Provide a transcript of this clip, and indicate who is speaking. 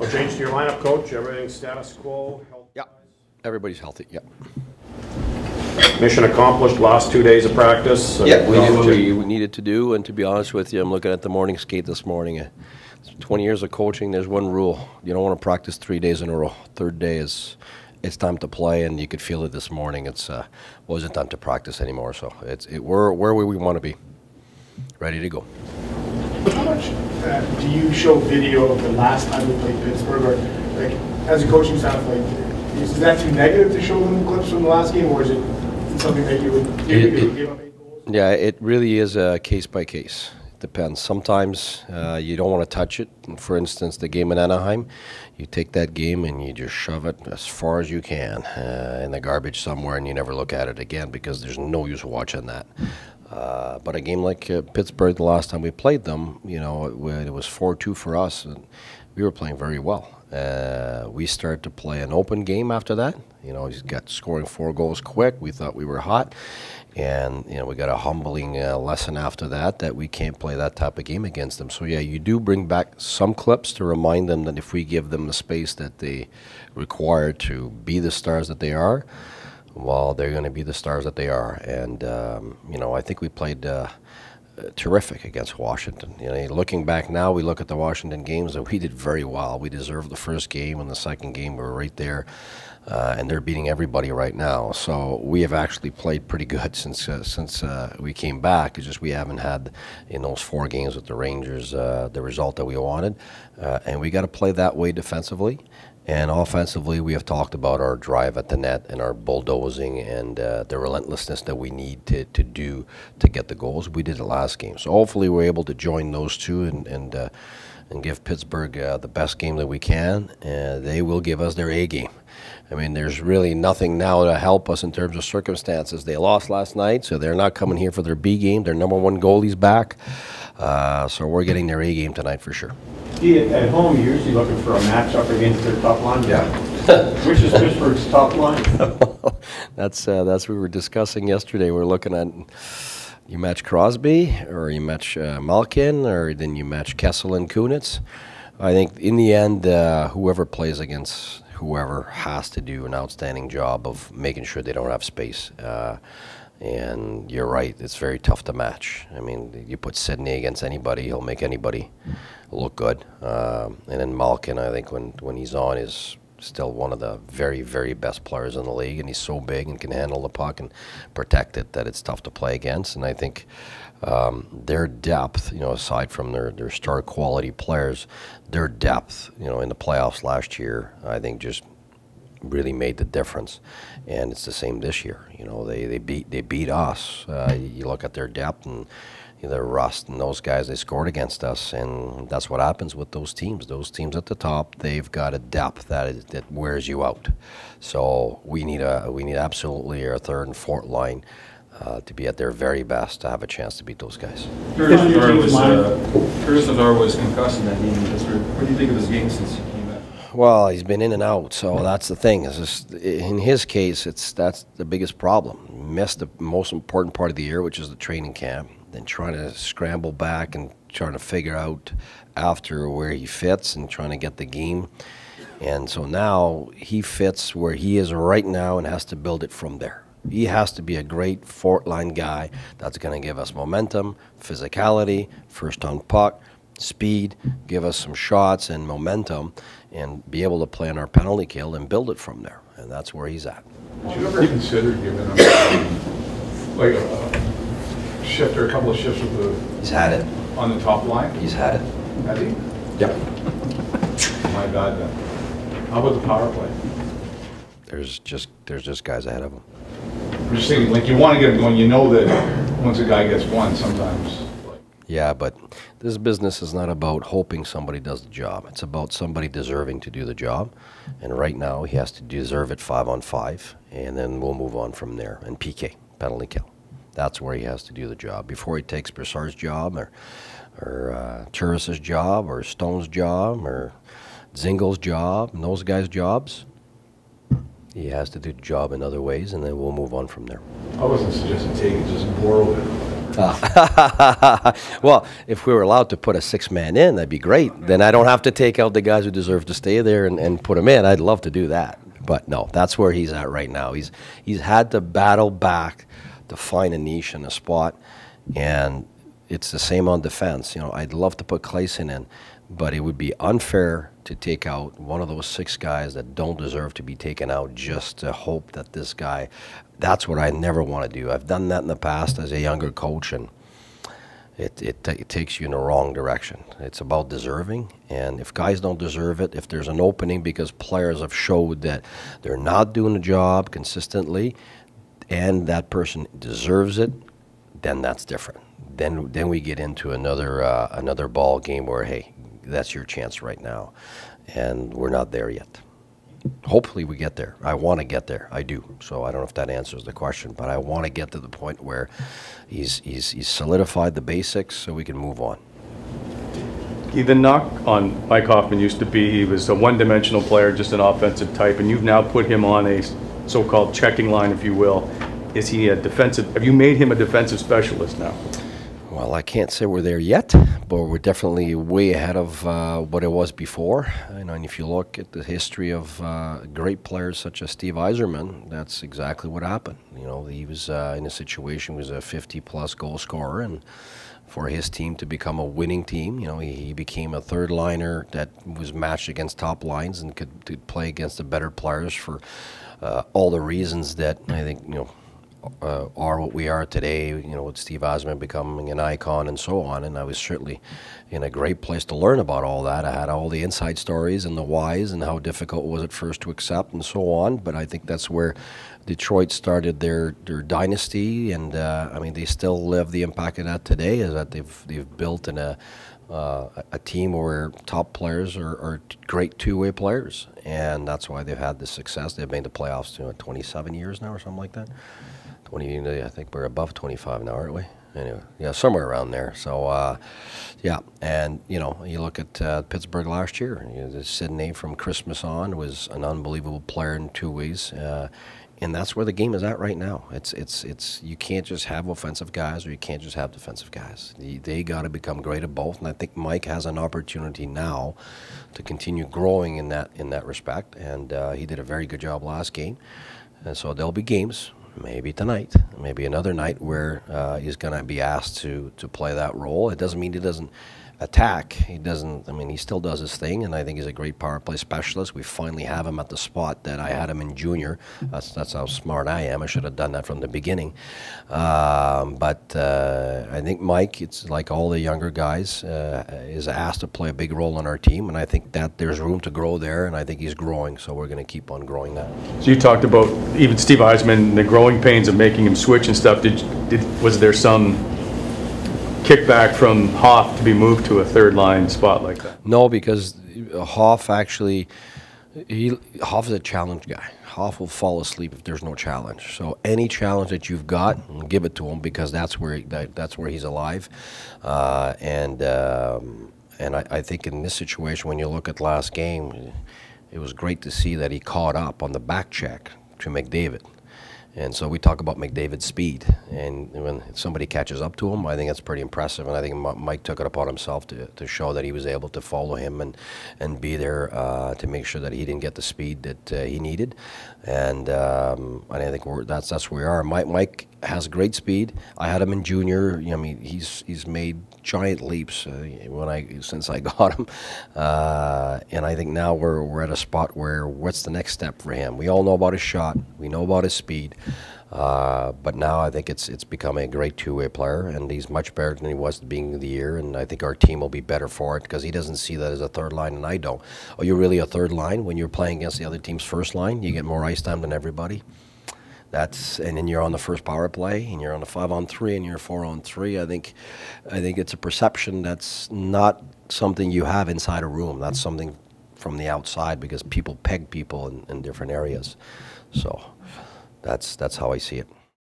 Speaker 1: No change to your lineup, Coach? Everything status quo?
Speaker 2: Yeah, everybody's healthy, yeah.
Speaker 1: Mission accomplished, last 2 days of practice?
Speaker 2: Yeah, we did what we needed to do, and to be honest with you, I'm looking at the morning skate this morning. 20 years of coaching, there's one rule. You don't want to practice 3 days in a row. Third day it's time to play, and you could feel it this morning. It wasn't time to practice anymore, so we're where we want to be, ready to go.
Speaker 3: How much do you show video of the last time we played Pittsburgh, or like as a coaching staff, like is that too negative to show them clips from the last game, or is it something that you would give up 8 goals?
Speaker 2: Yeah, it really is a case by case. It depends. Sometimes you don't want to touch it. For instance, the game in Anaheim, you take that game and you just shove it as far as you can in the garbage somewhere, and you never look at it again because there's no use watching that. But a game like Pittsburgh, the last time we played them, you know, it was 4-2 for us, and we were playing very well. We started to play an open game after that. You know, he got scoring 4 goals quick. We thought we were hot, and you know, we got a humbling lesson after that we can't play that type of game against them. So yeah, you do bring back some clips to remind them that if we give them the space that they require to be the stars that they are, well, they're going to be the stars that they are. And, you know, I think we played terrific against Washington. You know, looking back now, we look at the Washington games, and we did very well. We deserved the first game, and the second game we were right there. And they're beating everybody right now. So we have actually played pretty good since we came back. It's just we haven't had, in those 4 games with the Rangers, the result that we wanted. And we got to play that way defensively. And offensively, we have talked about our drive at the net and our bulldozing and the relentlessness that we need to do to get the goals. We did it last game. So hopefully we're able to join those two and give Pittsburgh the best game that we can. They will give us their A game. I mean, there's really nothing now to help us in terms of circumstances. They lost last night, so they're not coming here for their B game. Their #1 goalie's back. So we're getting their A game tonight for sure.
Speaker 4: At home, you're usually looking for a matchup against their top line.
Speaker 2: Yeah.
Speaker 4: Which is Pittsburgh's top line?
Speaker 2: That's what we were discussing yesterday. We're looking at, you match Crosby, or you match Malkin, or then you match Kessel and Kunitz. I think in the end, whoever plays against whoever has to do an outstanding job of making sure they don't have space. And you're right, it's very tough to match. I mean, you put Sidney against anybody, he'll make anybody look good. And then Malkin, I think when he's on, is still one of the very, very best players in the league, and he's so big and can handle the puck and protect it that it's tough to play against. And I think their depth, you know, aside from their star quality players, their depth, you know, in the playoffs last year, I think just really made the difference. And it's the same this year. You know, they beat us. You look at their depth and their rust, and those guys, they scored against us, and that's what happens with those teams. Those teams at the top, they've got a depth that wears you out. So we need absolutely our third and fourth line to be at their very best to have a chance to beat those guys.
Speaker 5: Curtis Lazar was concussed in that game in Pittsburgh. What do you think of his game since he came back?
Speaker 2: Well, he's been in and out, so that's the thing. It's just, in his case, that's the biggest problem. He missed the most important part of the year, which is the training camp, then trying to scramble back and trying to figure out after where he fits and trying to get the game. And so now he fits where he is right now and has to build it from there. He has to be a great fourth-line guy that's going to give us momentum, physicality, first on puck, speed, give us some shots and momentum, and be able to play on our penalty kill and build it from there. And that's where he's at.
Speaker 6: Would you ever consider giving him like a shift or a couple of shifts with the?
Speaker 2: He's had it.
Speaker 6: On the top line?
Speaker 2: He's had it.
Speaker 6: Has he?
Speaker 2: Yep.
Speaker 6: My bad then. How about the power play?
Speaker 2: There's just guys ahead of him.
Speaker 6: I'm just thinking, like, you want to get him going. You know that once a guy gets one, sometimes.
Speaker 2: Yeah, but this business is not about hoping somebody does the job. It's about somebody deserving to do the job. And right now, he has to deserve it 5-on-5, and then we'll move on from there. And PK, penalty kill. That's where he has to do the job. Before he takes Brassard's job, or Turris's job, or Stone's job, or Zingel's job, and those guys' jobs, he has to do the job in other ways, and then we'll move on from there.
Speaker 6: I wasn't suggesting take it, just borrow it.
Speaker 2: Well, if we were allowed to put a 6-man in, that'd be great. Then I don't have to take out the guys who deserve to stay there and put them in. I'd love to do that. But no, that's where he's at right now. He's had to battle back to find a niche and a spot, and it's the same on defense. You know, I'd love to put Clayson in, but it would be unfair to take out one of those 6 guys that don't deserve to be taken out just to hope that this guy. That's what I never want to do. I've done that in the past as a younger coach, and it takes you in the wrong direction. It's about deserving, and if guys don't deserve it, if there's an opening because players have showed that they're not doing the job consistently, and that person deserves it, then that's different. Then we get into another ball game where, hey, that's your chance right now, and we're not there yet. Hopefully we get there. I want to get there. I do. So I don't know if that answers the question, but I want to get to the point where he's solidified the basics so we can move on.
Speaker 4: The knock on Mike Hoffman used to be he was a one-dimensional player, just an offensive type, and you've now put him on a so-called checking line, if you will. Is he a defensive? Have you made him a defensive specialist now?
Speaker 2: Well, I can't say we're there yet, but we're definitely way ahead of what it was before. You know, and if you look at the history of great players such as Steve Yzerman, that's exactly what happened. You know, he was in a situation, he was a 50-plus goal scorer, and for his team to become a winning team, you know, he became a third liner that was matched against top lines and could play against the better players for all the reasons that I think, you know, are what we are today, you know, with Steve Yzerman becoming an icon and so on. And I was certainly in a great place to learn about all that. I had all the inside stories and the whys and how difficult it was at first to accept and so on. But I think that's where Detroit started their dynasty, and I mean, they still live the impact of that today. Is that they've built in a team where top players are great two-way players, and that's why they've had this success. They've made the playoffs, you know, 27 years now or something like that. 20, I think we're above 25 now, aren't we? Anyway, yeah, somewhere around there. So, yeah, and you know, you look at Pittsburgh last year. You know, Sidney from Christmas on was an unbelievable player in two ways, and that's where the game is at right now. It's you can't just have offensive guys or you can't just have defensive guys. They got to become great at both, and I think Mike has an opportunity now to continue growing in that respect. And he did a very good job last game, and so there'll be games. Maybe tonight, maybe another night where he's going to be asked to play that role. It doesn't mean he doesn't attack. He doesn't. I mean, he still does his thing, and I think he's a great power play specialist. We finally have him at the spot that I had him in junior. That's how smart I am. I should have done that from the beginning. But I think Mike, it's like all the younger guys, is asked to play a big role on our team, and I think that there's room to grow there, and I think he's growing, so we're going to keep on growing that.
Speaker 4: So you talked about even Steve Yzerman, the growing pains of making him switch and stuff. Was there some kickback from Hoff to be moved to a third line spot like that?
Speaker 2: No, because Hoff actually, Hoff is a challenge guy. Hoff will fall asleep if there's no challenge. So any challenge that you've got, give it to him, because that's where he's alive. And I think in this situation, when you look at last game, it was great to see that he caught up on the back check to McDavid. And so we talk about McDavid's speed, and when somebody catches up to him, I think that's pretty impressive. And I think Mike took it upon himself to show that he was able to follow him and be there to make sure that he didn't get the speed that he needed. And I think that's where we are. Mike has great speed. I had him in junior. I mean, he's made giant leaps since I got him, and I think now we're at a spot where what's the next step for him? We all know about his shot. We know about his speed. But now I think it's become a great two-way player, and he's much better than he was at the beginning of the year, and I think our team will be better for it because he doesn't see that as a third line, and I don't. Are you really a third line when you're playing against the other team's first line? You get more ice time than everybody. And then you're on the first power play, and you're on the 5-on-3, and you're 4-on-3. I think it's a perception that's not something you have inside a room. That's something from the outside because people peg people in different areas. So that's how I see it.